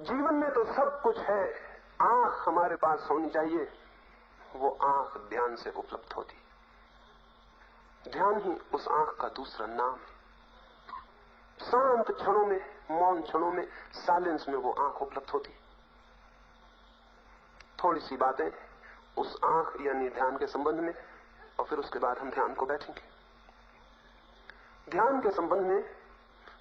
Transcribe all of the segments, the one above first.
जीवन में तो सब कुछ है, आंख हमारे पास होनी चाहिए, वो आंख ध्यान से उपलब्ध होती। ध्यान ही उस आंख का दूसरा नाम है। शांत क्षणों में, मौन क्षणों में, साइलेंस में वो आंख उपलब्ध होती। थोड़ी सी बातें उस आंख यानी ध्यान के संबंध में, और फिर उसके बाद हम ध्यान को बैठेंगे। ध्यान के संबंध में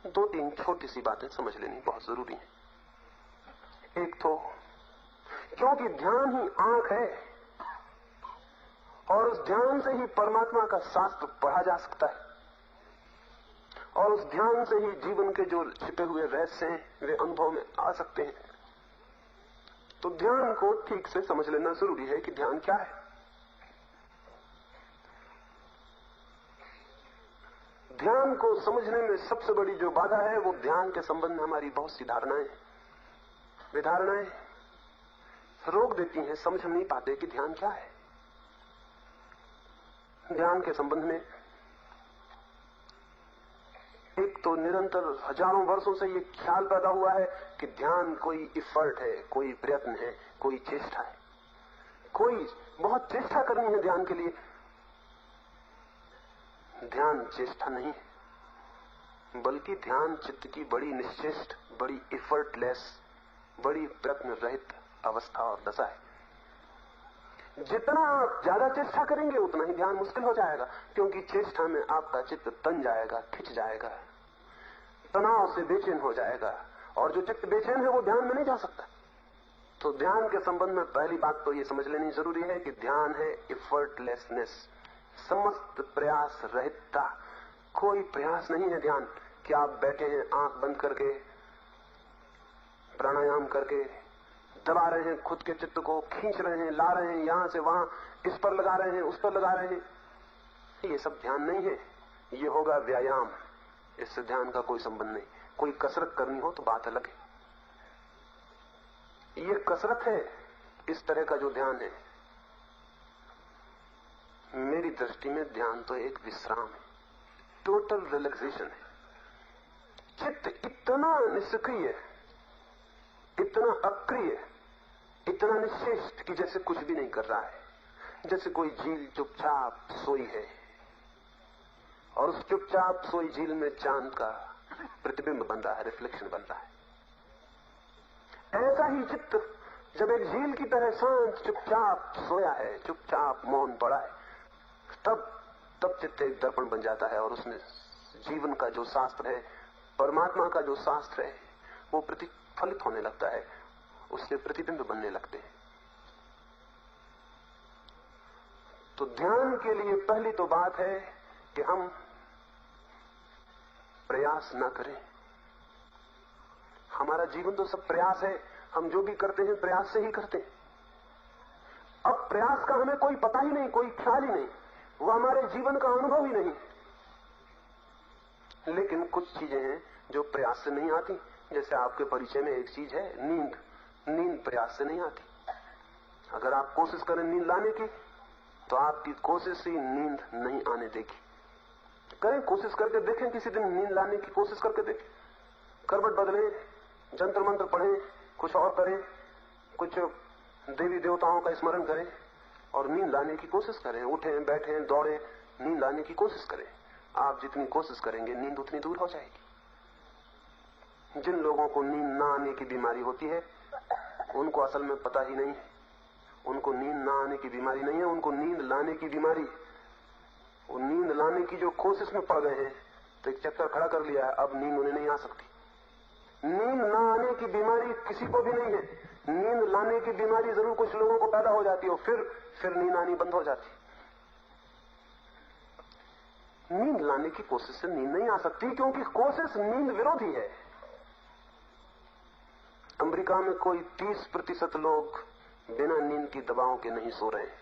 दो तीन छोटी सी बातें समझ लेनी बहुत जरूरी है। एक तो क्योंकि ध्यान ही आंख है और उस ध्यान से ही परमात्मा का शास्त्र पढ़ा जा सकता है, और उस ध्यान से ही जीवन के जो छिपे हुए रहस्य हैं वे अनुभव में आ सकते हैं। तो ध्यान को ठीक से समझ लेना जरूरी है कि ध्यान क्या है। ध्यान को समझने में सबसे बड़ी जो बाधा है वो ध्यान के संबंध में हमारी बहुत सी धारणाएं, वे धारणाएं रोक देती हैं, समझ नहीं पाते कि ध्यान क्या है। ध्यान के संबंध में एक तो निरंतर हजारों वर्षों से ये ख्याल पैदा हुआ है कि ध्यान कोई इफर्ट है, कोई प्रयत्न है, कोई चेष्टा है, कोई बहुत चेष्टा करनी है ध्यान के लिए। ध्यान चेष्टा नहीं है, बल्कि ध्यान चित्त की बड़ी निश्चेष्ट, बड़ी इफर्टलेस, बड़ी प्रयत्न रहित अवस्था और दशा है। जितना आप ज्यादा चेष्टा करेंगे उतना ही ध्यान मुश्किल हो जाएगा, क्योंकि चेष्टा में आपका चित्त तन जाएगा, खिंच जाएगा, तनाव से बेचैन हो जाएगा, और जो चित्त बेचैन है वो ध्यान में नहीं जा सकता। तो ध्यान के संबंध में पहली बात तो ये समझ लेनी जरूरी है कि ध्यान है इफर्टलेसनेस, समस्त प्रयास रहितता। कोई प्रयास नहीं है ध्यान कि आप बैठे हैं आंख बंद करके, प्राणायाम करके, दबा रहे हैं खुद के चित्त को, खींच रहे हैं, ला रहे हैं यहां से वहां, इस पर लगा रहे हैं, उस पर लगा रहे हैं। ये सब ध्यान नहीं है, ये होगा व्यायाम। इससे ध्यान का कोई संबंध नहीं। कोई कसरत करनी हो तो बात अलग है, ये कसरत है इस तरह का जो ध्यान है। मेरी दृष्टि में ध्यान तो एक विश्राम है, टोटल रिलैक्सेशन है। चित्त इतना निष्क्रिय, इतना अक्रिय, इतना निश्चेष्ट कि जैसे कुछ भी नहीं कर रहा है, जैसे कोई झील चुपचाप सोई है और उस चुपचाप सोई झील में चांद का प्रतिबिंब बन रहा है, रिफ्लेक्शन बन रहा है। ऐसा ही चित्त जब एक झील की तरह शांत चुपचाप सोया है, चुपचाप मौन पड़ा है, तब चित्त एक दर्पण बन जाता है और उसमें जीवन का जो शास्त्र है, परमात्मा का जो शास्त्र है, वो प्रतिफलित होने लगता है, उसके प्रतिबिंब बनने लगते हैं। तो ध्यान के लिए पहली तो बात है कि हम प्रयास ना करें। हमारा जीवन तो सब प्रयास है, हम जो भी करते हैं प्रयास से ही करते हैं। अब प्रयास का हमें कोई पता ही नहीं, कोई ख्याल ही नहीं, वो हमारे जीवन का अनुभव ही नहीं। लेकिन कुछ चीजें हैं जो प्रयास से नहीं आती। जैसे आपके परिचय में एक चीज है नींद। नींद प्रयास से नहीं आती। अगर आप कोशिश करें नींद लाने की तो आपकी कोशिश ही नींद नहीं आने देगी। करें, कोशिश करके देखें, किसी दिन नींद लाने की कोशिश करके देखें। करवट बदलें, जंत्र मंत्र पढ़ें, कुछ और करें, कुछ देवी देवताओं का स्मरण करें और नींद लाने की कोशिश करें। उठें, बैठें, दौड़ें, नींद लाने की कोशिश करें। आप जितनी कोशिश करेंगे नींद उतनी दूर हो जाएगी। जिन लोगों को नींद ना आने की बीमारी होती है उनको असल में पता ही नहीं है, उनको नींद ना आने की बीमारी नहीं है, उनको नींद लाने की बीमारी। वो नींद लाने की जो कोशिश में पड़ गए हैं तो एक चक्कर खड़ा कर लिया है, अब नींद उन्हें नहीं आ सकती। नींद ना आने की बीमारी किसी को भी नहीं है। नींद लाने की बीमारी जरूर कुछ लोगों को पैदा हो जाती है और फिर नींद आनी बंद हो जाती। नींद लाने की कोशिश से नींद नहीं आ सकती, क्योंकि कोशिश नींद विरोधी है। अमेरिका में कोई 30% लोग बिना नींद की दवाओं के नहीं सो रहे हैं,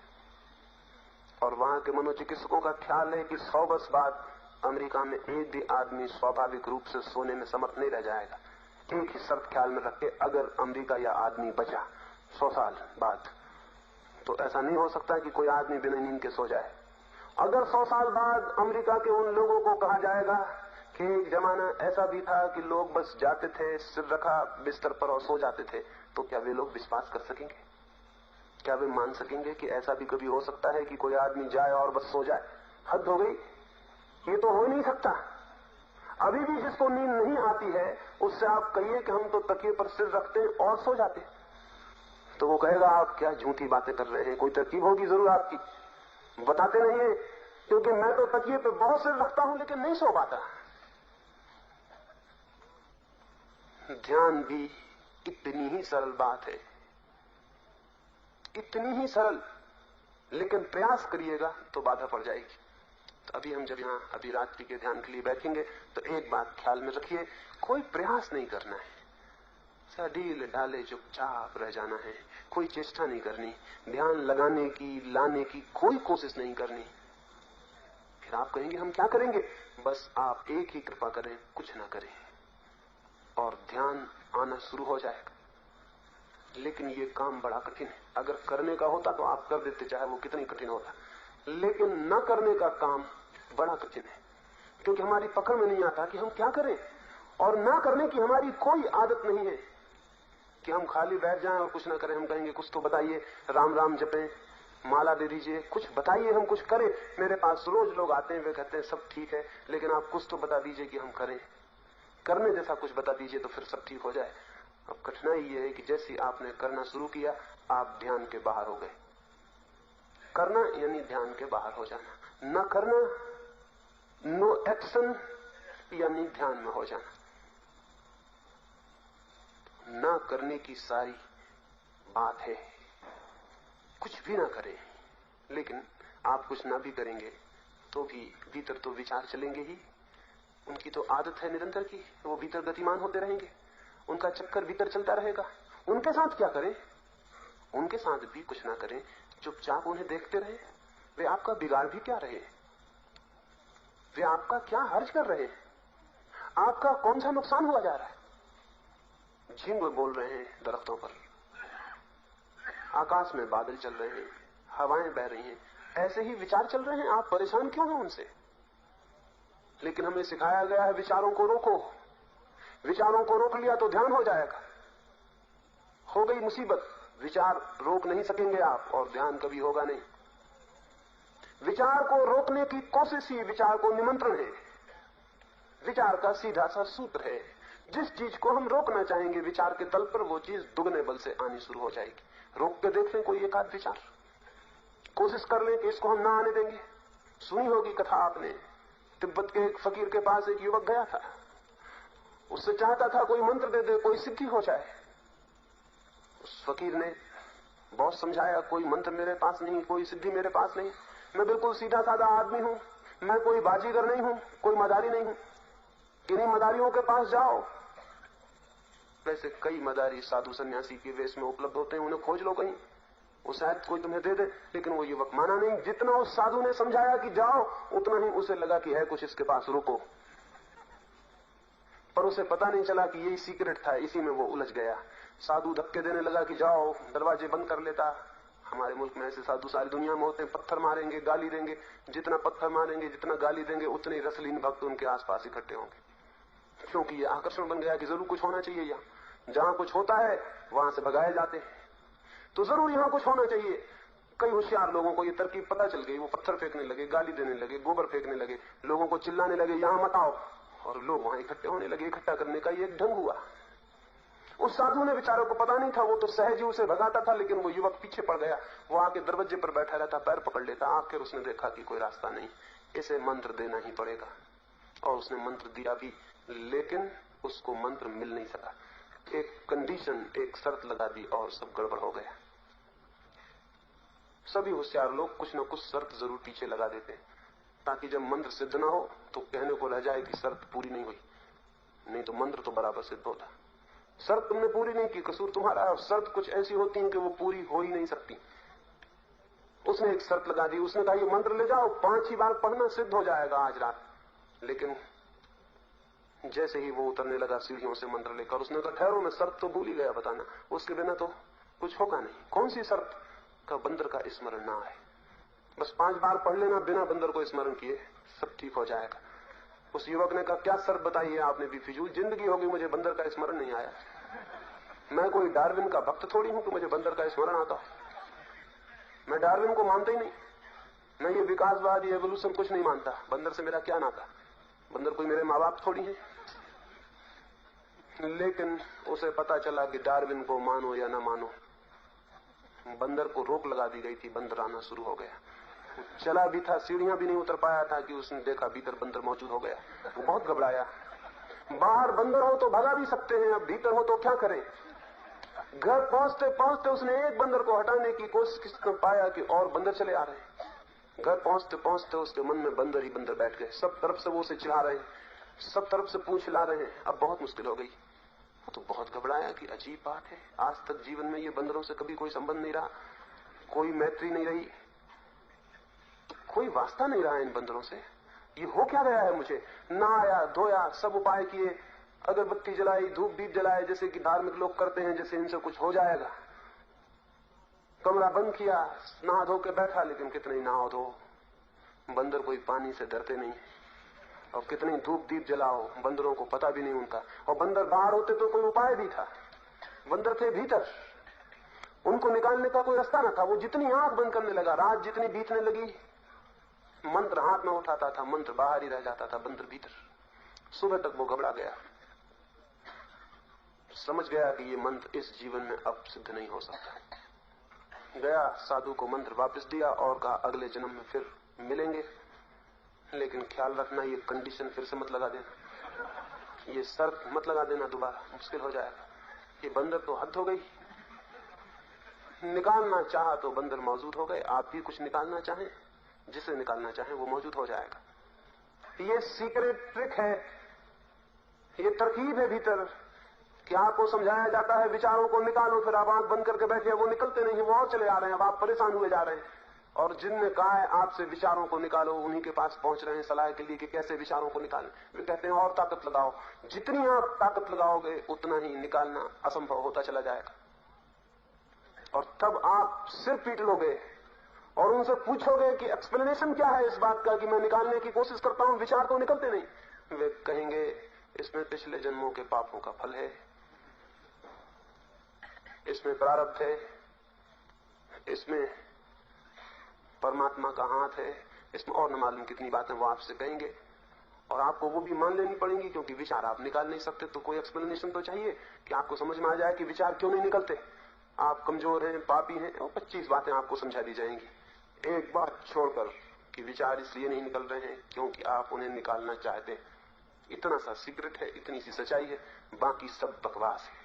और वहां के मनोचिकित्सकों का ख्याल है कि 100 वर्ष बाद अमेरिका में एक भी आदमी स्वाभाविक रूप से सोने में समर्थ नहीं रह जाएगा। एक ही शर्त ख्याल में रख के, अगर अमेरिका या आदमी बचा 100 साल बाद, तो ऐसा नहीं हो सकता कि कोई आदमी बिना नींद के सो जाए। अगर 100 साल बाद अमेरिका के उन लोगों को कहा जाएगा एक जमाना ऐसा भी था कि लोग बस जाते थे, सिर रखा बिस्तर पर और सो जाते थे। तो क्या वे लोग विश्वास कर सकेंगे? क्या वे मान सकेंगे कि ऐसा भी कभी हो सकता है कि कोई आदमी जाए और बस सो जाए? हद हो गई, ये तो हो ही नहीं सकता। अभी भी जिसको नींद नहीं आती है उससे आप कहिए कि हम तो तकिए पर सिर रखते हैं और सो जाते हैं, तो वो कहेगा आप क्या झूठी बातें कर रहे हैं, कोई तरकीब होगी जरूर आपकी, बताते नहीं है। क्योंकि मैं तो तकिए पे बहुत सिर रखता हूं लेकिन नहीं सो पाता। ध्यान भी इतनी ही सरल बात है, इतनी ही सरल, लेकिन प्रयास करिएगा तो बाधा पड़ जाएगी। तो अभी हम जब यहां अभी रात्रि के ध्यान के लिए बैठेंगे तो एक बात ख्याल में रखिए, कोई प्रयास नहीं करना है, ढील ढाले चुपचाप रह जाना है, कोई चेष्टा नहीं करनी, ध्यान लगाने की लाने की कोई कोशिश नहीं करनी। फिर आप कहेंगे हम क्या करेंगे? बस आप एक ही कृपा करें, कुछ ना करें और ध्यान आना शुरू हो जाएगा। लेकिन ये काम बड़ा कठिन है। अगर करने का होता तो आप कर देते, चाहे वो कितनी कठिन होता, लेकिन न करने का काम बड़ा कठिन है, क्योंकि हमारी पकड़ में नहीं आता कि हम क्या करें। और ना करने की हमारी कोई आदत नहीं है कि हम खाली बैठ जाएं और कुछ ना करें। हम कहेंगे कुछ तो बताइए, राम राम जपें, माला दे दीजिए, कुछ बताइए, हम कुछ करें। मेरे पास रोज लोग आते हैं, वे कहते हैं सब ठीक है, लेकिन आप कुछ तो बता दीजिए कि हम करें, करने जैसा कुछ बता दीजिए तो फिर सब ठीक हो जाए। अब कठिनाई ये है कि जैसे आपने करना शुरू किया आप ध्यान के बाहर हो गए। करना यानी ध्यान के बाहर हो जाना, न करना, नो एक्शन यानी ध्यान में हो जाना। ना करने की सारी बात है, कुछ भी ना करें, लेकिन आप कुछ ना भी करेंगे तो भी भीतर तो विचार चलेंगे ही, उनकी तो आदत है निरंतर की, वो भीतर गतिमान होते रहेंगे, उनका चक्कर भीतर चलता रहेगा। उनके साथ क्या करें? उनके साथ भी कुछ ना करें, चुपचाप उन्हें देखते रहे। वे आपका बिगाड़ भी क्या रहे, वे आपका क्या हर्ज कर रहे हैं, आपका कौन सा नुकसान हुआ जा रहा है? झिंगुर बोल रहे हैं दरख्तों पर, आकाश में बादल चल रहे हैं, हवाएं बह रही हैं, ऐसे ही विचार चल रहे हैं, आप परेशान क्यों हैं उनसे? लेकिन हमें सिखाया गया है विचारों को रोको, विचारों को रोक लिया तो ध्यान हो जाएगा। हो गई मुसीबत, विचार रोक नहीं सकेंगे आप और ध्यान कभी होगा नहीं। विचार को रोकने की कोशिश ही विचार को निमंत्रण है। विचार का सीधा सा सूत्र है, जिस चीज को हम रोकना चाहेंगे विचार के तल पर, वो चीज दुगने बल से आनी शुरू हो जाएगी। रोक के देख लें कोई एक आध विचार, कोशिश कर लें कि इसको हम ना आने देंगे। सुनी होगी कथा आपने, तिब्बत के एक फकीर के पास एक युवक गया था, उससे चाहता था कोई मंत्र दे दे, कोई सिद्धि हो जाए। उस फकीर ने बहुत समझाया, कोई मंत्र मेरे पास नहीं, कोई सिद्धि मेरे पास नहीं, मैं बिल्कुल सीधा साधा आदमी हूं, मैं कोई बाजीगर नहीं हूं, कोई मदारी नहीं हूं, किन्हीं मदारियों के पास जाओ। वैसे कई मदारी साधु सन्यासी के वेश में उपलब्ध होते हैं, उन्हें खोज लो कहीं, वो शायद कोई तुम्हें दे दे। लेकिन वो युवक माना नहीं, जितना उस साधु ने समझाया कि जाओ, उतना ही उसे लगा कि है कुछ इसके पास, रुको। पर उसे पता नहीं चला कि यही सीक्रेट था, इसी में वो उलझ गया। साधु धक्के देने लगा कि जाओ, दरवाजे बंद कर लेता। हमारे मुल्क में ऐसे साधु सारी दुनिया में होते हैं, पत्थर मारेंगे, गाली देंगे, जितना पत्थर मारेंगे, जितना गाली देंगे, उतने ही रसलीन भक्त उनके आसपास इकट्ठे होंगे, क्योंकि ये आकर्षण बन गया कि जरूर कुछ होना चाहिए। यहाँ जहां कुछ होता है वहां से भगाए जाते हैं, तो जरूर यहां कुछ होना चाहिए। कई होशियार लोगों को ये तरकीब पता चल गई, वो पत्थर फेंकने लगे, गाली देने लगे, गोबर फेंकने लगे, लोगों को चिल्लाने लगे यहां मत आओ, और लोग वहां इकट्ठे होने लगे। इकट्ठा करने का ये एक ढंग हुआ। उस साधु ने बेचारों को पता नहीं था, वो तो सहज ही उसे भगाता था, लेकिन वो युवक पीछे पड़ गया। वो आके दरवाजे पर बैठा रहता, पैर पकड़ लेता। आखिर उसने देखा कि कोई रास्ता नहीं, इसे मंत्र देना ही पड़ेगा। और उसने मंत्र दिया भी, लेकिन उसको मंत्र मिल नहीं सका। एक कंडीशन, एक शर्त लगा दी और सब गड़बड़ हो गया। सभी होशियार लोग कुछ न कुछ शर्त जरूर पीछे लगा देते हैं, ताकि जब मंत्र सिद्ध ना हो तो कहने को रह जाए कि शर्त पूरी नहीं हुई, नहीं तो मंत्र तो बराबर सिद्ध होता। शर्त तुमने पूरी नहीं की, कसूर तुम्हारा है। और शर्त कुछ ऐसी होती है कि वो पूरी हो ही नहीं सकती। उसने एक शर्त लगा दी, उसने कहा ये मंत्र ले जाओ, 5 ही बार पढ़ना, सिद्ध हो जाएगा आज रात। लेकिन जैसे ही वो उतरने लगा सीढ़ियों से मंत्र लेकर, उसने कहा ठहरो, मैं शर्त तो भूल ही गया बताना, उसके बिना तो कुछ होगा नहीं। कौन सी शर्त? का बंदर का स्मरण ना आए, बस 5 बार पढ़ लेना बिना बंदर को स्मरण किए, सब ठीक हो जाएगा। उस युवक ने कहा, क्या सर बताइए, आपने भी फिजूल जिंदगी होगी, मुझे बंदर का स्मरण नहीं आया। मैं कोई डार्विन का भक्त थोड़ी हूं कि मुझे बंदर का स्मरण आता। मैं डार्विन को मानता ही नहीं, मैं ये विकासवाद, ये एवोल्यूशन कुछ नहीं मानता। बंदर से मेरा क्या नाता? बंदर कोई मेरे माँ बाप थोड़ी है। लेकिन उसे पता चला कि डार्विन को मानो या ना मानो, बंदर को रोक लगा दी गई थी। बंदर आना शुरू हो गया। चला भी था, सीढ़ियां भी नहीं उतर पाया था कि उसने देखा भीतर बंदर मौजूद हो गया। वो बहुत घबराया। बाहर बंदर हो तो भगा भी सकते हैं, अब भीतर हो तो क्या करें। घर पहुंचते पहुंचते उसने एक बंदर को हटाने की कोशिश कर पाया कि और बंदर चले आ रहे हैं। घर पहुंचते पहुंचते उसके मन में बंदर ही बंदर बैठ गए। सब तरफ से वो उसे चिढ़ा रहे हैं, सब तरफ से पूछ ला रहे हैं। अब बहुत मुश्किल हो गई। वो तो बहुत घबराया कि अजीब बात है, आज तक जीवन में ये बंदरों से कभी कोई संबंध नहीं रहा, कोई मैत्री नहीं रही, कोई वास्ता नहीं रहा इन बंदरों से। ये हो क्या गया है मुझे? नहाया, धोया, सब उपाय किए, अगरबत्ती जलाई, धूप दीप जलाए, जैसे कि धार्मिक लोग करते हैं, जैसे इनसे कुछ हो जाएगा। कमरा बंद किया, नहा धो के बैठा, लेकिन कितने नहाओ धो, बंदर कोई पानी से डरते नहीं। और कितने धूप दीप जलाओ, बंदरों को पता भी नहीं उनका। और बंदर बाहर होते तो कोई उपाय भी था, बंदर थे भीतर, उनको निकालने का कोई रास्ता न था। वो जितनी आंख बंद करने लगा, रात जितनी बीतने लगी, मंत्र हाथ में उठाता था, मंत्र बाहर ही रह जाता था, बंदर भीतर। सुबह तक वो घबरा गया, समझ गया कि ये मंत्र इस जीवन में अब सिद्ध नहीं हो सकता। गया, साधु को मंत्र वापस दिया और कहा, अगले जन्म में फिर मिलेंगे, लेकिन ख्याल रखना ये कंडीशन फिर से मत लगा देना, ये शर्त मत लगा देना, दोबारा मुश्किल हो जाएगा। ये बंदर तो हद हो गई। निकालना चाहा तो बंदर मौजूद हो गए। आप भी कुछ निकालना चाहें, जिसे निकालना चाहें वो मौजूद हो जाएगा। ये सीक्रेट ट्रिक है, ये तरकीब है भीतर कि आपको समझाया जाता है विचारों को निकालो, फिर आप आंख बंद करके बैठे, वो निकलते नहीं, वो और चले आ रहे हैं। अब आप परेशान हुए जा रहे हैं। और जिनने कहा है आपसे विचारों को निकालो, उन्हीं के पास पहुंच रहे हैं सलाह के लिए कि कैसे विचारों को निकालें। वे कहते हैं और ताकत लगाओ। जितनी आप ताकत लगाओगे उतना ही निकालना असंभव होता चला जाएगा। और तब आप सिर पीट लोगे और उनसे पूछोगे कि एक्सप्लेनेशन क्या है इस बात का कि मैं निकालने की कोशिश करता हूं, विचार तो निकलते नहीं। वे कहेंगे इसमें पिछले जन्मों के पापों का फल है, इसमें प्रारब्ध है, इसमें परमात्मा का हाथ है, इसमें और न मालूम कितनी बातें वो आपसे कहेंगे। और आपको वो भी मान लेनी पड़ेंगी, क्योंकि विचार आप निकाल नहीं सकते, तो कोई एक्सप्लेनेशन तो चाहिए कि आपको समझ में आ जाए कि विचार क्यों नहीं निकलते। आप कमजोर हैं, पापी हैं, और 25 बातें आपको समझा दी जाएंगी, एक बात छोड़कर कि विचार इसलिए नहीं निकल रहे हैं क्योंकि आप उन्हें निकालना चाहते हैं। इतना सा सीक्रेट है, इतनी सी सच्चाई है, बाकी सब बकवास है।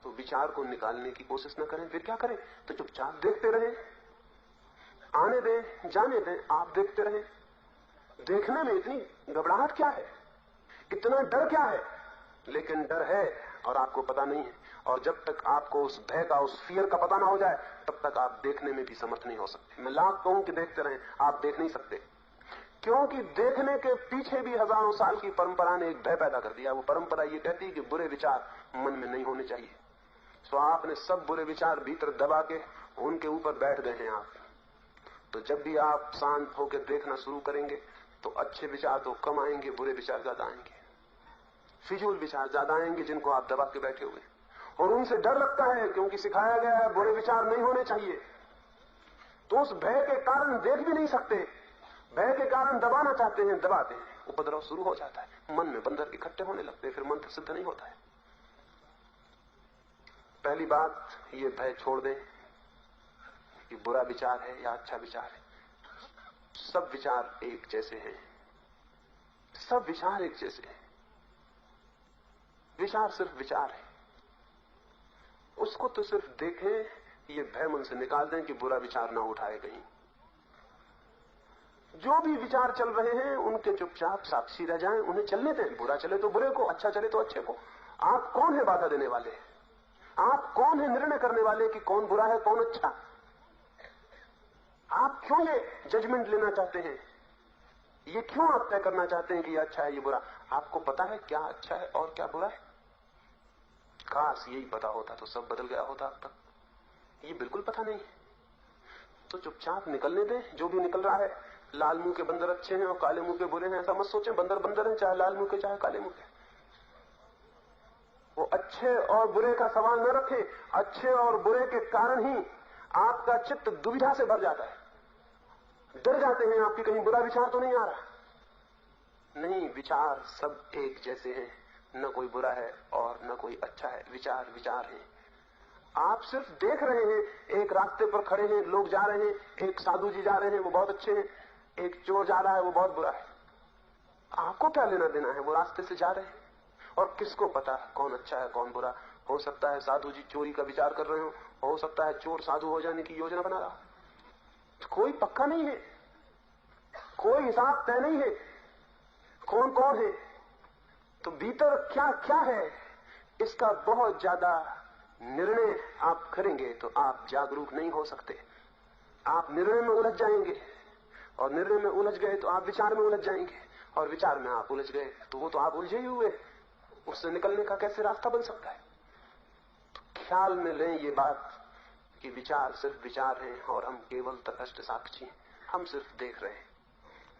तो विचार को निकालने की कोशिश न करें, फिर क्या करें? तो चुपचाप देखते रहें, आने दें, जाने दें, आप देखते रहें। देखने में इतनी घबराहट क्या है, इतना डर क्या है? लेकिन डर है और आपको पता नहीं है। और जब तक आपको उस भय का, उस फियर का पता ना हो जाए, तब तक आप देखने में भी समर्थ नहीं हो सकते। मैं लाख कहूं कि देखते रहें, आप देख नहीं सकते, क्योंकि देखने के पीछे भी हजारों साल की परंपरा ने एक भय पैदा कर दिया। वो परंपरा ये कहती है कि बुरे विचार मन में नहीं होने चाहिए। तो आपने सब बुरे विचार भीतर दबा के उनके ऊपर बैठ गए हैं आप। तो जब भी आप शांत होकर देखना शुरू करेंगे तो अच्छे विचार तो कम आएंगे, बुरे विचार ज्यादा आएंगे, फिजूल विचार ज्यादा आएंगे जिनको आप दबा के बैठे हुए। और उनसे डर लगता है क्योंकि सिखाया गया है बुरे विचार नहीं होने चाहिए। तो उस भय के कारण देख भी नहीं सकते, भय के कारण दबाना चाहते हैं, दबाते हैं, उपद्रव शुरू हो जाता है, मन में बंदर इकट्ठे होने लगते हैं, फिर मंत्र सिद्ध नहीं होता है। पहली बात, ये भय छोड़ दें कि बुरा विचार है या अच्छा विचार है। सब विचार एक जैसे हैं, सब विचार एक जैसे हैं। विचार सिर्फ विचार है, उसको तो सिर्फ देखें, ये भय मन से निकाल दें कि बुरा विचार ना उठाए कहीं। जो भी विचार चल रहे हैं उनके चुपचाप साक्षी रह जाएं, उन्हें चलने दें। बुरा चले तो बुरे को, अच्छा चले तो अच्छे को। आप कौन है बाधा देने वाले? आप कौन है निर्णय करने वाले कि कौन बुरा है कौन अच्छा? आप क्यों ये जजमेंट लेना चाहते हैं? ये क्यों आप तय करना चाहते हैं कि ये अच्छा है ये बुरा? आपको पता है क्या अच्छा है और क्या बुरा है? काश यही पता होता तो सब बदल गया होता अब तक। ये बिल्कुल पता नहीं है, तो चुपचाप निकलने दें जो भी निकल रहा है। लाल मुंह के बंदर अच्छे हैं और काले मुंह के बुरे हैं, ऐसा मत सोचें। बंदर बंदर हैं, चाहे लाल मुंह के चाहे काले मुंह के। वो अच्छे और बुरे का सवाल न रखें। अच्छे और बुरे के कारण ही आपका चित्त दुविधा से भर जाता है। डर जाते हैं आपकी कहीं बुरा विचार तो नहीं आ रहा। नहीं, विचार सब एक जैसे हैं, न कोई बुरा है और न कोई अच्छा है। विचार विचार है। आप सिर्फ देख रहे हैं, एक रास्ते पर खड़े हैं, लोग जा रहे हैं, एक साधु जी जा रहे हैं, वो बहुत अच्छे हैं, एक चोर जा रहा है, वो बहुत बुरा है। आपको क्या लेना देना है, वो रास्ते से जा रहे हैं। और किसको पता कौन अच्छा है कौन बुरा। हो सकता है साधु जी चोरी का विचार कर रहे हो सकता है चोर साधु हो जाने की योजना बना रहा। कोई पक्का नहीं है, कोई हिसाब तय नहीं है कौन कौन है। तो भीतर क्या क्या है, इसका बहुत ज्यादा निर्णय आप करेंगे तो आप जागरूक नहीं हो सकते। आप निर्णय में उलझ जाएंगे, और निर्णय में उलझ गए तो आप विचार में उलझ जाएंगे, और विचार में आप उलझ गए तो वो तो आप उलझे ही हुए। उससे निकलने का कैसे रास्ता बन सकता है। तो ख्याल में लें ये बात कि विचार सिर्फ विचार हैं और हम केवल तटस्थ साक्षी हैं। हम सिर्फ देख रहे हैं,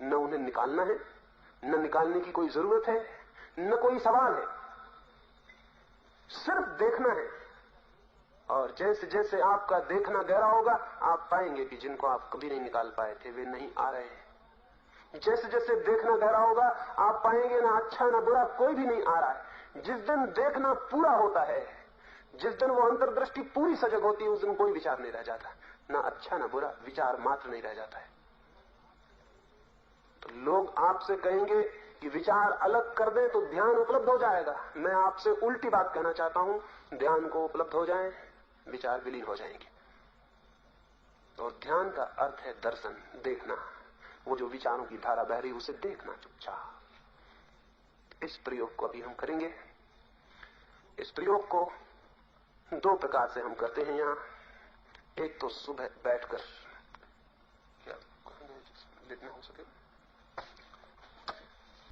न उन्हें निकालना है, न निकालने की कोई जरूरत है, न कोई सवाल है, सिर्फ देखना है। और जैसे जैसे आपका देखना गहरा होगा, आप पाएंगे कि जिनको आप कभी नहीं निकाल पाए थे वे नहीं आ रहे हैं। जैसे जैसे देखना गहरा होगा, आप पाएंगे ना अच्छा ना बुरा कोई भी नहीं आ रहा है। जिस दिन देखना पूरा होता है, जिस दिन वो अंतर्दृष्टि पूरी सजग होती है, उस दिन कोई विचार नहीं रह जाता, ना अच्छा ना बुरा, विचार मात्र नहीं रह जाता है। तो लोग आपसे कहेंगे कि विचार अलग कर दें तो ध्यान उपलब्ध हो जाएगा। मैं आपसे उल्टी बात कहना चाहता हूं, ध्यान को उपलब्ध हो जाए, विचार विलीन हो जाएंगे। और ध्यान का अर्थ है दर्शन, देखना। वो जो विचारों की धारा बह रही उसे देखना चुपचाप। इस प्रयोग को अभी हम करेंगे। इस प्रयोग को दो प्रकार से हम करते हैं यहां। एक तो सुबह बैठकर, क्या लेटना हो सके